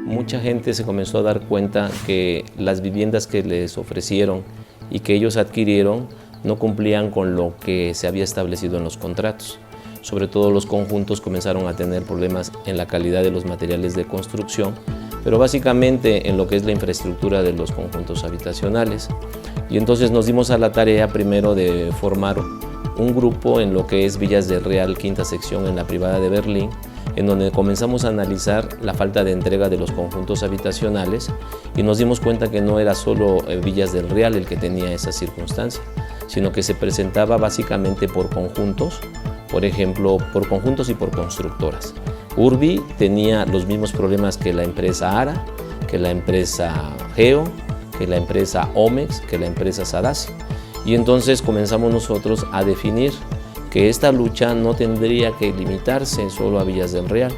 mucha gente se comenzó a dar cuenta que las viviendas que les ofrecieron y que ellos adquirieron no cumplían con lo que se había establecido en los contratos. Sobre todo los conjuntos comenzaron a tener problemas en la calidad de los materiales de construcción, pero básicamente en lo que es la infraestructura de los conjuntos habitacionales. Y entonces nos dimos a la tarea primero de formar un grupo en lo que es Villas del Real, quinta sección en la privada de Berlín, en donde comenzamos a analizar la falta de entrega de los conjuntos habitacionales y nos dimos cuenta que no era solo Villas del Real el que tenía esa circunstancia, sino que se presentaba básicamente por conjuntos, por ejemplo, por conjuntos y por constructoras. Urbi tenía los mismos problemas que la empresa Ara, que la empresa Geo, que la empresa Omex, que la empresa Sadasi. Y entonces comenzamos nosotros a definir que esta lucha no tendría que limitarse solo a Villas del Real,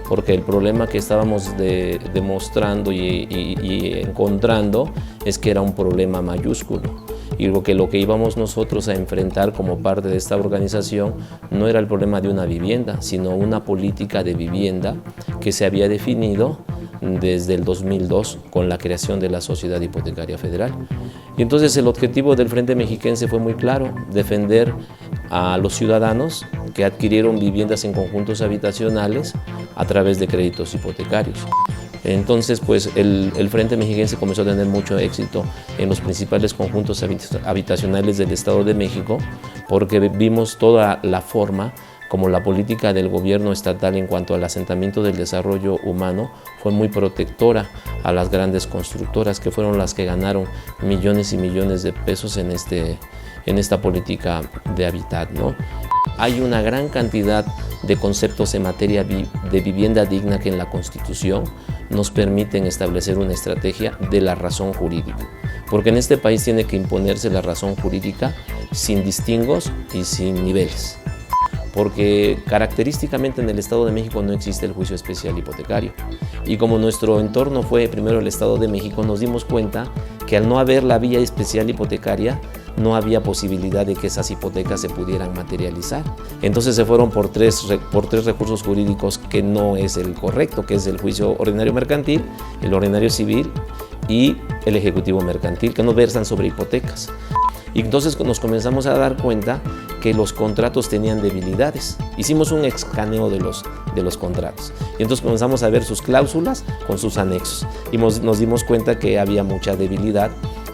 porque el problema que estábamos demostrando y encontrando es que era un problema mayúsculo. Y lo que íbamos nosotros a enfrentar como parte de esta organización no era el problema de una vivienda, sino una política de vivienda que se había definido desde el 2002 con la creación de la Sociedad Hipotecaria Federal. Y entonces el objetivo del Frente Mexiquense fue muy claro: defender a los ciudadanos que adquirieron viviendas en conjuntos habitacionales a través de créditos hipotecarios. Entonces, pues el Frente Mexiquense comenzó a tener mucho éxito en los principales conjuntos habitacionales del Estado de México, porque vimos toda la forma como la política del gobierno estatal en cuanto al asentamiento del desarrollo humano fue muy protectora a las grandes constructoras, que fueron las que ganaron millones y millones de pesos en esta política de hábitat, ¿no? Hay una gran cantidad de conceptos en materia de vivienda digna que en la Constitución nos permiten establecer una estrategia de la razón jurídica, porque en este país tiene que imponerse la razón jurídica sin distingos y sin niveles, porque característicamente en el Estado de México no existe el juicio especial hipotecario. Y como nuestro entorno fue primero el Estado de México, nos dimos cuenta que al no haber la vía especial hipotecaria, no había posibilidad de que esas hipotecas se pudieran materializar. Entonces se fueron por tres recursos jurídicos que no es el correcto, que es el juicio ordinario mercantil, el ordinario civil y el ejecutivo mercantil, que no versan sobre hipotecas. Y entonces nos comenzamos a dar cuenta que los contratos tenían debilidades. Hicimos un escaneo de los contratos. Y entonces comenzamos a ver sus cláusulas con sus anexos. Y nos dimos cuenta que había mucha debilidad,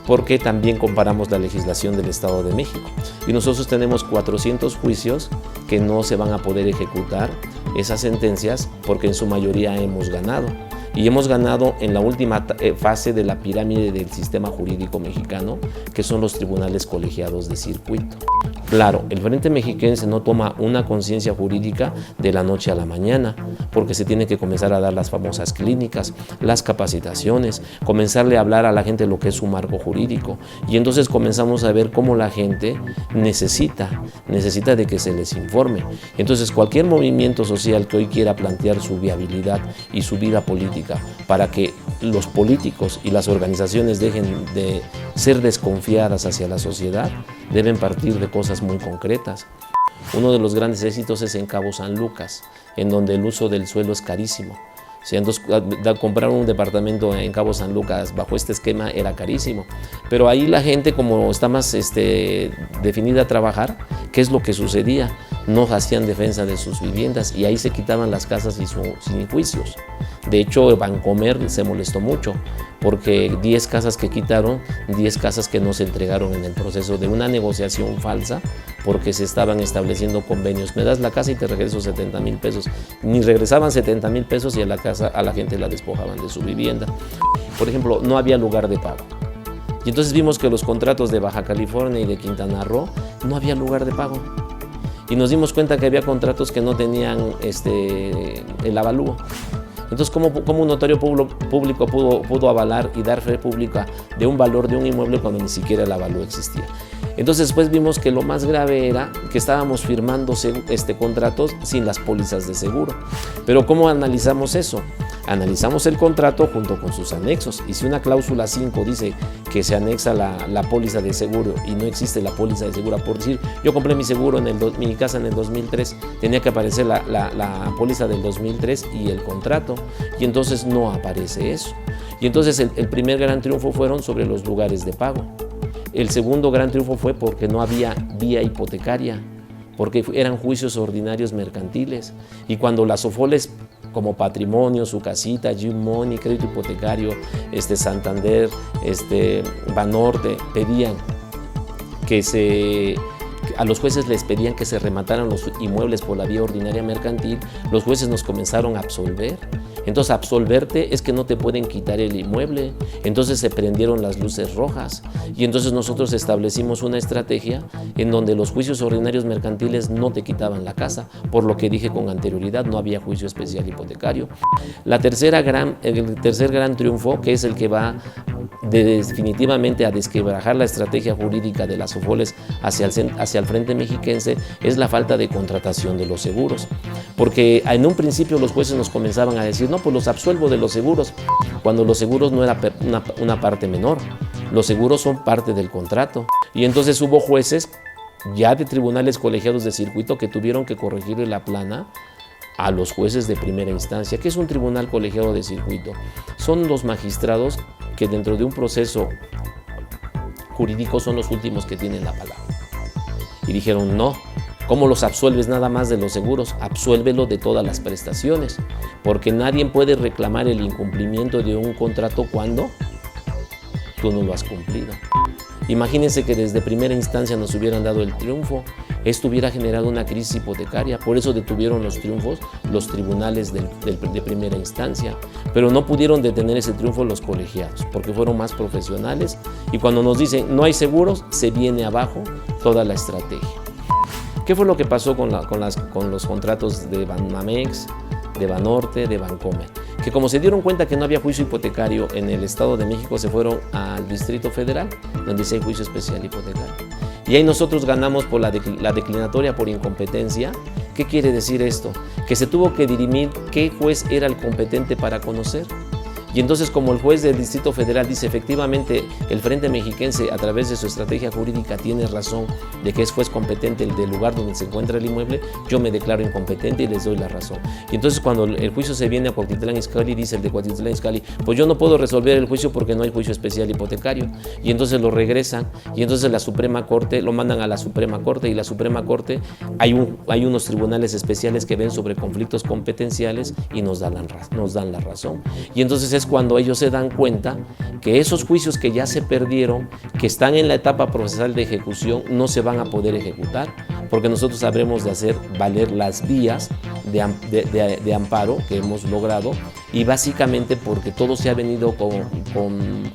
porque también comparamos la legislación del Estado de México. Y nosotros tenemos 400 juicios que no se van a poder ejecutar esas sentencias porque en su mayoría hemos ganado. Y hemos ganado en la última fase de la pirámide del sistema jurídico mexicano, que son los tribunales colegiados de circuito. Claro, el Frente Mexiquense no toma una conciencia jurídica de la noche a la mañana, porque se tiene que comenzar a dar las famosas clínicas, las capacitaciones, comenzarle a hablar a la gente lo que es su marco jurídico. Y entonces comenzamos a ver cómo la gente necesita de que se les informe. Entonces cualquier movimiento social que hoy quiera plantear su viabilidad y su vida política para que los políticos y las organizaciones dejen de ser desconfiadas hacia la sociedad, deben partir de cosas muy concretas. Uno de los grandes éxitos es en Cabo San Lucas, en donde el uso del suelo es carísimo. Si entonces comprar un departamento en Cabo San Lucas bajo este esquema era carísimo, pero ahí la gente, como está más definida a trabajar, ¿qué es lo que sucedía? No hacían defensa de sus viviendas y ahí se quitaban las casas sin juicios. De hecho, Bancomer se molestó mucho porque 10 casas que quitaron, 10 casas que no se entregaron en el proceso de una negociación falsa, porque se estaban estableciendo convenios. Me das la casa y te regreso 70,000 pesos. Ni regresaban 70,000 pesos y a la gente la despojaban de su vivienda. Por ejemplo, no había lugar de pago. Y entonces vimos que los contratos de Baja California y de Quintana Roo no había lugar de pago. Y nos dimos cuenta que había contratos que no tenían el avalúo. Entonces, ¿cómo un notario público pudo avalar y dar fe pública de un valor de un inmueble cuando ni siquiera el avalúo existía? Entonces después vimos que lo más grave era que estábamos firmando contratos sin las pólizas de seguro. Pero ¿cómo analizamos eso? analizamos el contrato junto con sus anexos, y si una cláusula 5 dice que se anexa la póliza de seguro y no existe la póliza de seguro, por decir, yo compré mi seguro mi casa en el 2003, tenía que aparecer la póliza del 2003 y el contrato, y entonces no aparece eso. Y entonces el primer gran triunfo fueron sobre los lugares de pago. El segundo gran triunfo fue porque no había vía hipotecaria, porque eran juicios ordinarios mercantiles, y cuando las SOFOLES como Patrimonio, Su Casita, G-Money, Crédito Hipotecario, Santander, Banorte, pedían a los jueces les pedían que se remataran los inmuebles por la vía ordinaria mercantil, los jueces nos comenzaron a absolver. Entonces, absolverte es que no te pueden quitar el inmueble. Entonces se prendieron las luces rojas, y entonces nosotros establecimos una estrategia en donde los juicios ordinarios mercantiles no te quitaban la casa, por lo que dije con anterioridad, no había juicio especial hipotecario. El tercer gran triunfo, que es el que va definitivamente a desquebrajar la estrategia jurídica de las SOFOLES hacia el Frente Mexiquense, es la falta de contratación de los seguros. Porque en un principio los jueces nos comenzaban a decir, no, pues los absuelvo de los seguros, cuando los seguros no era una parte menor, los seguros son parte del contrato. Y entonces hubo jueces ya de tribunales colegiados de circuito que tuvieron que corregirle la plana a los jueces de primera instancia. ¿Qué es un tribunal colegiado de circuito? Son los magistrados que dentro de un proceso jurídico son los últimos que tienen la palabra. Y dijeron, no, ¿cómo los absuelves nada más de los seguros? Absuélvelo de todas las prestaciones, porque nadie puede reclamar el incumplimiento de un contrato cuando tú no lo has cumplido. Imagínense que desde primera instancia nos hubieran dado el triunfo, esto hubiera generado una crisis hipotecaria, por eso detuvieron los triunfos los tribunales de primera instancia, pero no pudieron detener ese triunfo los colegiados, porque fueron más profesionales, y cuando nos dicen no hay seguros, se viene abajo toda la estrategia. ¿Qué fue lo que pasó con los contratos de Banamex, de Banorte, de Bancomer? Que como se dieron cuenta que no había juicio hipotecario en el Estado de México, se fueron al Distrito Federal, donde sí hay juicio especial hipotecario. Y ahí nosotros ganamos por la declinatoria por incompetencia. ¿Qué quiere decir esto? Que se tuvo que dirimir qué juez era el competente para conocer. Y entonces, como el juez del Distrito Federal dice, efectivamente, el Frente Mexiquense, a través de su estrategia jurídica, tiene razón de que es juez competente el del lugar donde se encuentra el inmueble, yo me declaro incompetente y les doy la razón. Y entonces, cuando el juicio se viene a Cuautitlán Izcalli, dice el de Cuautitlán Izcalli, pues yo no puedo resolver el juicio porque no hay juicio especial hipotecario. Y entonces lo regresan, y entonces la Suprema Corte, lo mandan a la Suprema Corte, y la Suprema Corte, hay unos tribunales especiales que ven sobre conflictos competenciales y nos dan la razón. Y entonces es cuando ellos se dan cuenta que esos juicios que ya se perdieron, que están en la etapa procesal de ejecución, no se van a poder ejecutar, porque nosotros sabremos de hacer valer las vías de amparo que hemos logrado, y básicamente porque todo se ha venido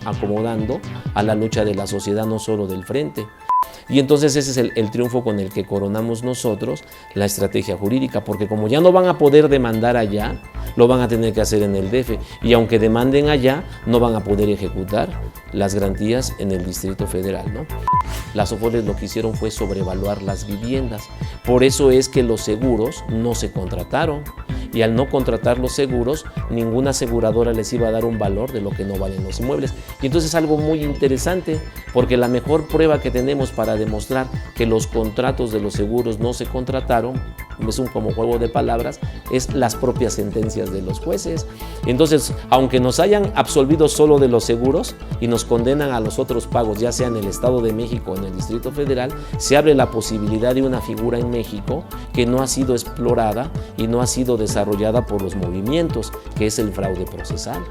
acomodando a la lucha de la sociedad, no solo del frente. Y entonces ese es el triunfo con el que coronamos nosotros la estrategia jurídica, porque como ya no van a poder demandar allá, lo van a tener que hacer en el DF, y aunque demanden allá, no van a poder ejecutar las garantías en el Distrito Federal, ¿no? Las SOFOLES lo que hicieron fue sobrevaluar las viviendas, por eso es que los seguros no se contrataron, y al no contratar los seguros, ninguna aseguradora les iba a dar un valor de lo que no valen los inmuebles. Y entonces es algo muy interesante, porque la mejor prueba que tenemos para demostrar que los contratos de los seguros no se contrataron, es un como juego de palabras, es las propias sentencias de los jueces. Entonces, aunque nos hayan absolvido solo de los seguros y nos condenan a los otros pagos, ya sea en el Estado de México o en el Distrito Federal, se abre la posibilidad de una figura en México que no ha sido explorada y no ha sido desarrollada por los movimientos, que es el fraude procesal.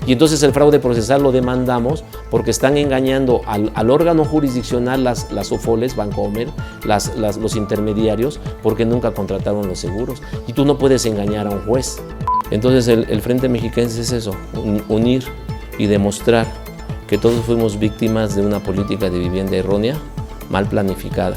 Y entonces el fraude procesal lo demandamos porque están engañando al órgano jurisdiccional, las SOFOLES, Bancomer, los intermediarios, porque nunca contrataron los seguros. Y tú no puedes engañar a un juez. Entonces el Frente Mexiquense es eso, unir y demostrar que todos fuimos víctimas de una política de vivienda errónea, mal planificada,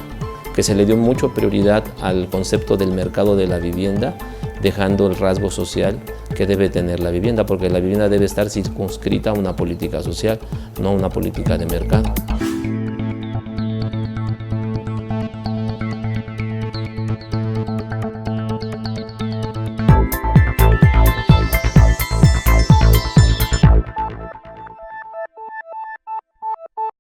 que se le dio mucha prioridad al concepto del mercado de la vivienda, dejando el rasgo social que debe tener la vivienda, porque la vivienda debe estar circunscrita a una política social, no a una política de mercado.